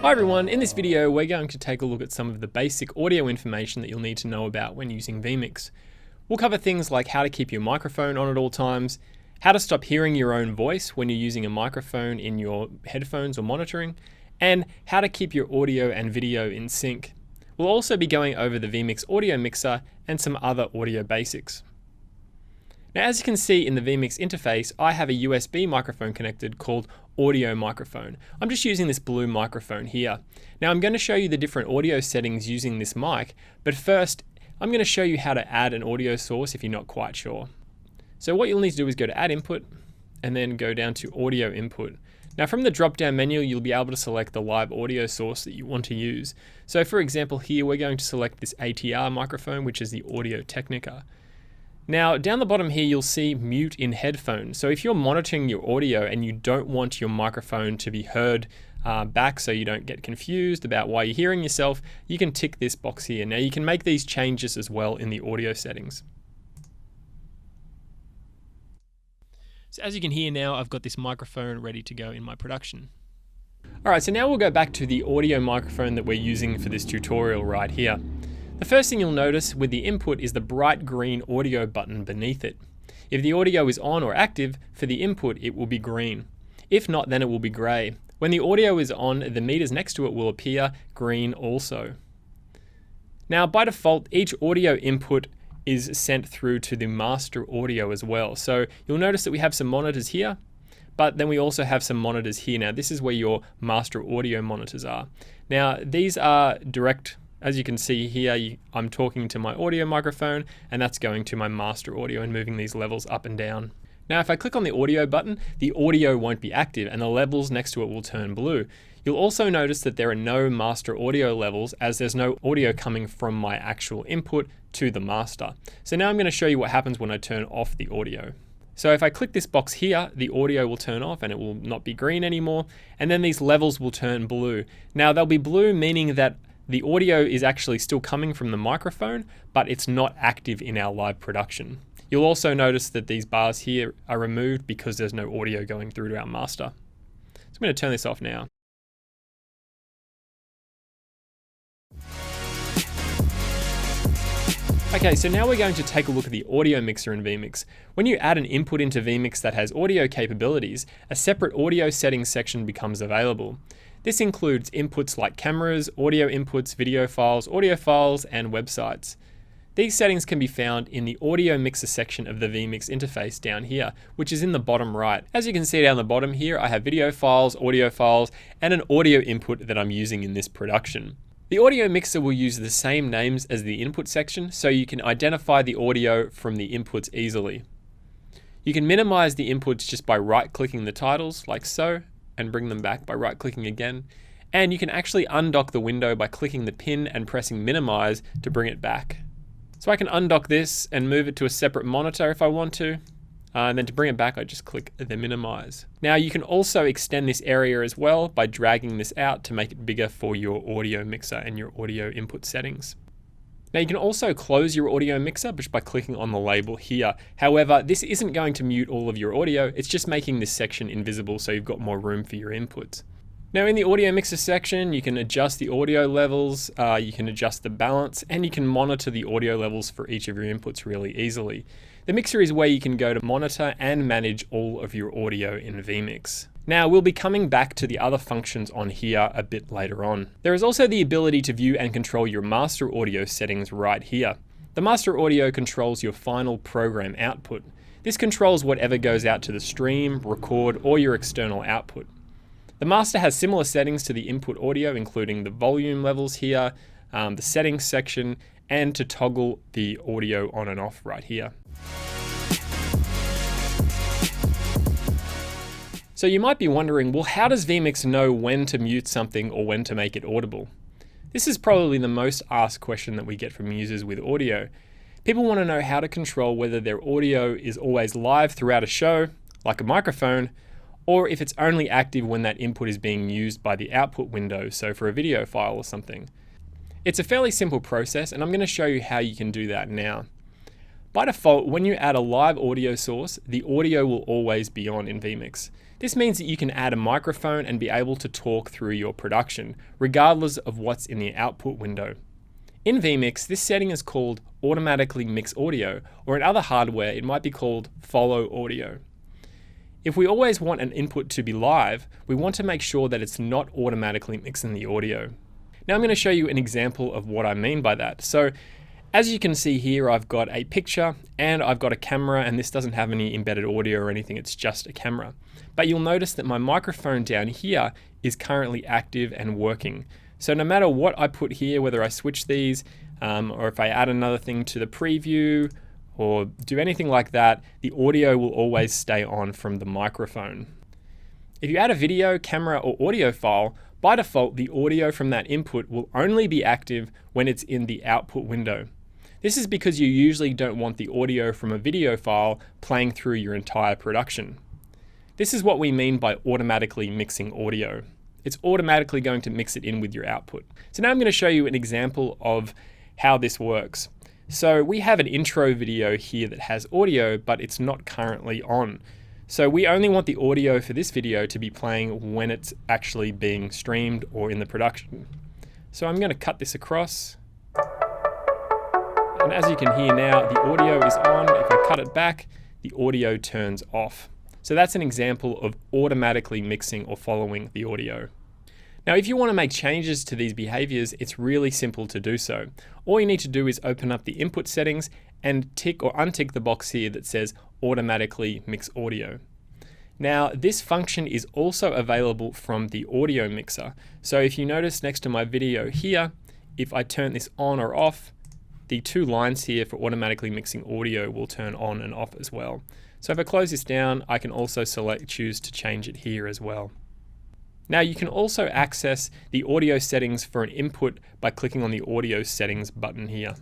Hi everyone, in this video we're going to take a look at some of the basic audio information that you'll need to know about when using vMix. We'll cover things like how to keep your microphone on at all times, how to stop hearing your own voice when you're using a microphone in your headphones or monitoring, and how to keep your audio and video in sync. We'll also be going over the vMix audio mixer and some other audio basics. Now, as you can see in the vMix interface, I have a USB microphone connected called audio microphone. I'm just using this blue microphone here. Now I'm going to show you the different audio settings using this mic, but first I'm going to show you how to add an audio source if you're not quite sure. So what you'll need to do is go to Add Input and then go down to Audio Input. Now from the drop-down menu, you'll be able to select the live audio source that you want to use. So for example here, we're going to select this ATR microphone, which is the Audio Technica. Now, down the bottom here, you'll see mute in headphones. So if you're monitoring your audio and you don't want your microphone to be heard back so you don't get confused about why you're hearing yourself, you can tick this box here. Now you can make these changes as well in the audio settings. So as you can hear now, I've got this microphone ready to go in my production. All right, so now we'll go back to the audio microphone that we're using for this tutorial right here. The first thing you'll notice with the input is the bright green audio button beneath it. If the audio is on or active, for the input it will be green. If not, then it will be grey. When the audio is on, the meters next to it will appear green also. Now by default, each audio input is sent through to the master audio as well. So you'll notice that we have some monitors here, but then we also have some monitors here. Now this is where your master audio monitors are. Now these are direct. As you can see here, I'm talking to my audio microphone and that's going to my master audio and moving these levels up and down. Now, if I click on the audio button, the audio won't be active and the levels next to it will turn blue. You'll also notice that there are no master audio levels as there's no audio coming from my actual input to the master. So now I'm going to show you what happens when I turn off the audio. So if I click this box here, the audio will turn off and it will not be green anymore. And then these levels will turn blue. Now they'll be blue, meaning that the audio is actually still coming from the microphone, but it's not active in our live production. You'll also notice that these bars here are removed because there's no audio going through to our master. So I'm going to turn this off now. Okay, so now we're going to take a look at the audio mixer in vMix. When you add an input into vMix that has audio capabilities, a separate audio settings section becomes available. This includes inputs like cameras, audio inputs, video files, and websites. These settings can be found in the audio mixer section of the vMix interface down here, which is in the bottom right. As you can see down the bottom here, I have video files, audio files, and an audio input that I'm using in this production. The audio mixer will use the same names as the input section, so you can identify the audio from the inputs easily. You can minimize the inputs just by right-clicking the titles, like so, and bring them back by right-clicking again. And you can actually undock the window by clicking the pin and pressing minimize to bring it back. So I can undock this and move it to a separate monitor if I want to. And then to bring it back, I just click the minimize. Now you can also extend this area as well by dragging this out to make it bigger for your audio mixer and your audio input settings. Now you can also close your audio mixer just by clicking on the label here. However, this isn't going to mute all of your audio, it's just making this section invisible so you've got more room for your inputs. Now in the audio mixer section, you can adjust the audio levels, you can adjust the balance, and you can monitor the audio levels for each of your inputs really easily. The mixer is where you can go to monitor and manage all of your audio in vMix. Now we'll be coming back to the other functions on here a bit later on. There is also the ability to view and control your master audio settings right here. The master audio controls your final program output. This controls whatever goes out to the stream, record, or your external output. The master has similar settings to the input audio, including the volume levels here, the settings section, and to toggle the audio on and off right here. So you might be wondering, well, how does vMix know when to mute something or when to make it audible? This is probably the most asked question that we get from users with audio. People want to know how to control whether their audio is always live throughout a show, like a microphone, or if it's only active when that input is being used by the output window, so for a video file or something. It's a fairly simple process, and I'm going to show you how you can do that now. By default, when you add a live audio source, the audio will always be on in vMix. This means that you can add a microphone and be able to talk through your production, regardless of what's in the output window. In vMix, this setting is called automatically mix audio, or in other hardware, it might be called follow audio. If we always want an input to be live, we want to make sure that it's not automatically mixing the audio. Now I'm going to show you an example of what I mean by that. So as you can see here, I've got a picture and I've got a camera, and this doesn't have any embedded audio or anything, it's just a camera. But you'll notice that my microphone down here is currently active and working. So no matter what I put here, whether I switch these, or if I add another thing to the preview, or do anything like that, the audio will always stay on from the microphone. If you add a video, camera, or audio file, by default, the audio from that input will only be active when it's in the output window. This is because you usually don't want the audio from a video file playing through your entire production. This is what we mean by automatically mixing audio. It's automatically going to mix it in with your output. So now I'm going to show you an example of how this works. So we have an intro video here that has audio, but it's not currently on. So we only want the audio for this video to be playing when it's actually being streamed or in the production. So I'm going to cut this across. And as you can hear now, the audio is on. If I cut it back, the audio turns off. So that's an example of automatically mixing or following the audio. Now, if you want to make changes to these behaviors, it's really simple to do so. All you need to do is open up the input settings and tick or untick the box here that says automatically mix audio. Now, this function is also available from the audio mixer. So if you notice next to my video here, if I turn this on or off, the two lines here for automatically mixing audio will turn on and off as well. So if I close this down, I can also choose to change it here as well. Now you can also access the audio settings for an input by clicking on the audio settings button here.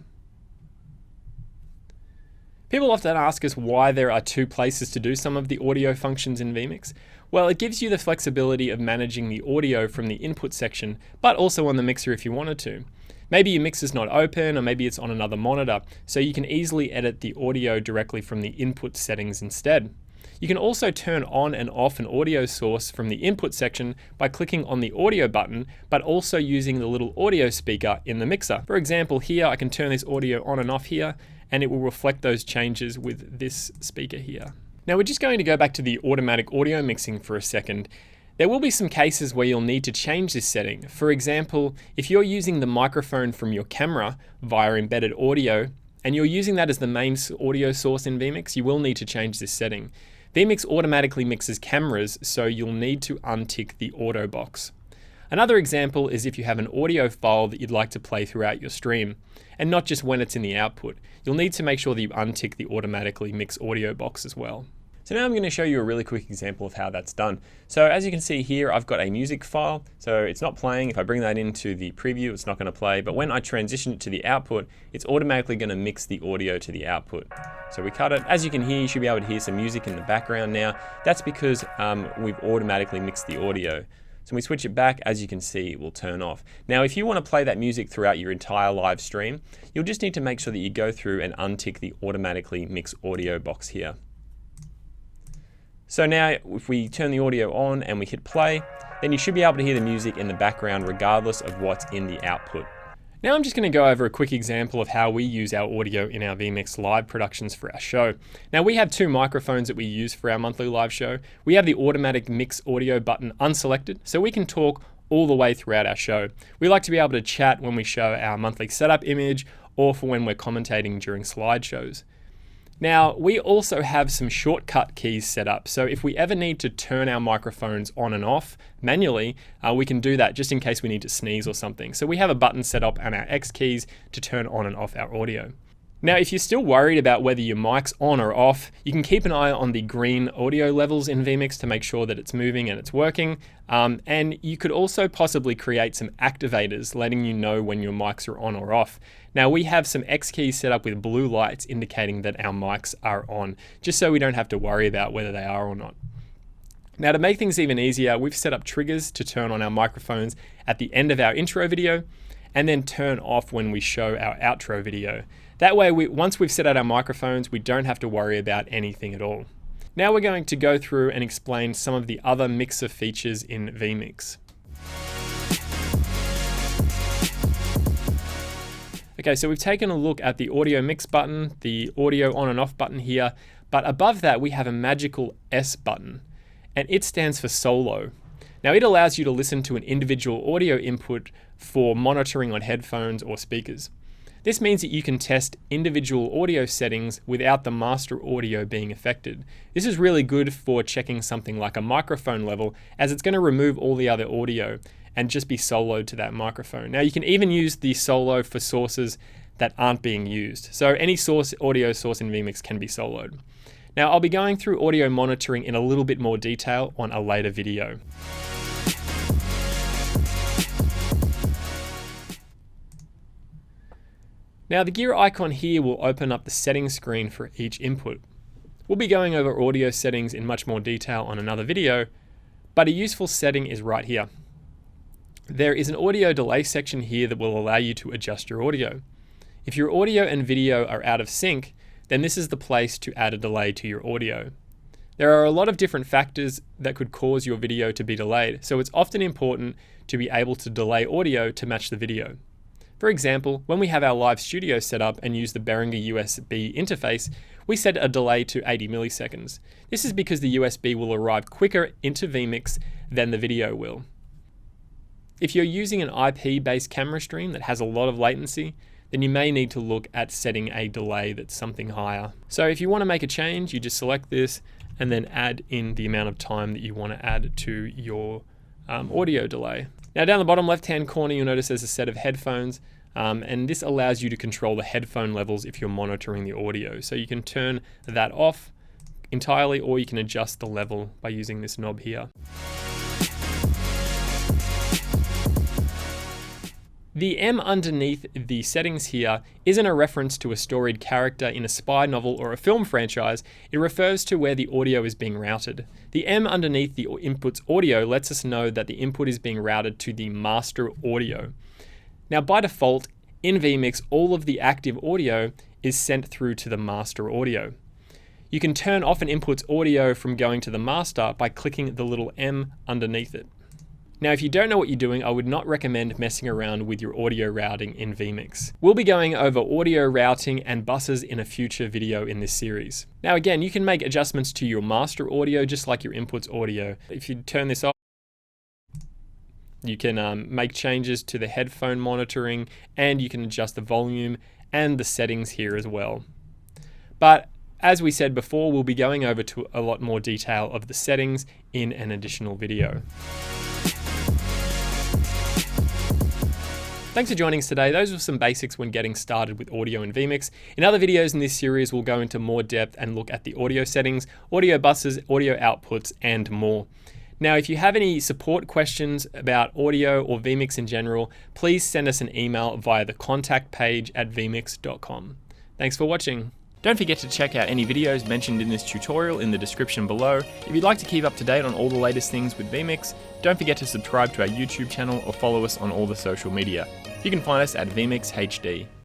People often ask us why there are two places to do some of the audio functions in vMix. Well, it gives you the flexibility of managing the audio from the input section, but also on the mixer if you wanted to. Maybe your mixer's not open, or maybe it's on another monitor, so you can easily edit the audio directly from the input settings instead. You can also turn on and off an audio source from the input section by clicking on the audio button, but also using the little audio speaker in the mixer. For example, here I can turn this audio on and off here, and it will reflect those changes with this speaker here. Now we're just going to go back to the automatic audio mixing for a second. There will be some cases where you'll need to change this setting. For example, if you're using the microphone from your camera via embedded audio, and you're using that as the main audio source in vMix, you will need to change this setting. vMix automatically mixes cameras, so you'll need to untick the auto box. Another example is if you have an audio file that you'd like to play throughout your stream, and not just when it's in the output. You'll need to make sure that you untick the automatically mix audio box as well. So now I'm going to show you a really quick example of how that's done. So as you can see here, I've got a music file. So it's not playing. If I bring that into the preview, it's not going to play. But when I transition it to the output, it's automatically going to mix the audio to the output. So we cut it. As you can hear, you should be able to hear some music in the background now. That's because we've automatically mixed the audio. So when we switch it back, as you can see, it will turn off. Now, if you want to play that music throughout your entire live stream, you'll just need to make sure that you go through and untick the automatically mix audio box here. So now if we turn the audio on and we hit play, then you should be able to hear the music in the background regardless of what's in the output. Now I'm just going to go over a quick example of how we use our audio in our vMix live productions for our show. Now we have two microphones that we use for our monthly live show. We have the automatic mix audio button unselected, so we can talk all the way throughout our show. We like to be able to chat when we show our monthly setup image or for when we're commentating during slideshows. Now, we also have some shortcut keys set up. So if we ever need to turn our microphones on and off manually, we can do that just in case we need to sneeze or something. So we have a button set up on our X keys to turn on and off our audio. Now, if you're still worried about whether your mic's on or off, you can keep an eye on the green audio levels in vMix to make sure that it's moving and it's working. And you could also possibly create some activators letting you know when your mics are on or off. Now, we have some X keys set up with blue lights indicating that our mics are on, just so we don't have to worry about whether they are or not. Now, to make things even easier, we've set up triggers to turn on our microphones at the end of our intro video and then turn off when we show our outro video. That way, once we've set out our microphones, we don't have to worry about anything at all. Now we're going to go through and explain some of the other mixer features in vMix. Okay, so we've taken a look at the audio mix button, the audio on and off button here, but above that we have a magical S button, and it stands for solo. Now it allows you to listen to an individual audio input for monitoring on headphones or speakers. This means that you can test individual audio settings without the master audio being affected. This is really good for checking something like a microphone level, as it's going to remove all the other audio and just be soloed to that microphone. Now you can even use the solo for sources that aren't being used. So any audio source in vMix can be soloed. Now I'll be going through audio monitoring in a little bit more detail on a later video. Now the gear icon here will open up the settings screen for each input. We'll be going over audio settings in much more detail on another video, but a useful setting is right here. There is an audio delay section here that will allow you to adjust your audio. If your audio and video are out of sync, then this is the place to add a delay to your audio. There are a lot of different factors that could cause your video to be delayed, so it's often important to be able to delay audio to match the video. For example, when we have our live studio set up and use the Behringer USB interface, we set a delay to 80 milliseconds. This is because the USB will arrive quicker into vMix than the video will. If you're using an IP-based camera stream that has a lot of latency, then you may need to look at setting a delay that's something higher. So if you want to make a change, you just select this and then add in the amount of time that you want to add to your audio delay. Now down the bottom left-hand corner, you'll notice there's a set of headphones, and this allows you to control the headphone levels if you're monitoring the audio. So you can turn that off entirely, or you can adjust the level by using this knob here. The M underneath the settings here isn't a reference to a storied character in a spy novel or a film franchise. It refers to where the audio is being routed. The M underneath the input's audio lets us know that the input is being routed to the master audio. Now by default, in vMix, all of the active audio is sent through to the master audio. You can turn off an input's audio from going to the master by clicking the little M underneath it. Now, if you don't know what you're doing, I would not recommend messing around with your audio routing in vMix. We'll be going over audio routing and buses in a future video in this series. Now again, you can make adjustments to your master audio just like your input's audio. If you turn this off, you can make changes to the headphone monitoring, and you can adjust the volume and the settings here as well. But as we said before, we'll be going over to a lot more detail of the settings in an additional video. Thanks for joining us today. Those were some basics when getting started with audio in vMix. In other videos in this series, we'll go into more depth and look at the audio settings, audio buses, audio outputs, and more. Now, if you have any support questions about audio or vMix in general, please send us an email via the contact page at vmix.com. Thanks for watching. Don't forget to check out any videos mentioned in this tutorial in the description below. If you'd like to keep up to date on all the latest things with vMix, don't forget to subscribe to our YouTube channel or follow us on all the social media. You can find us at vMix HD.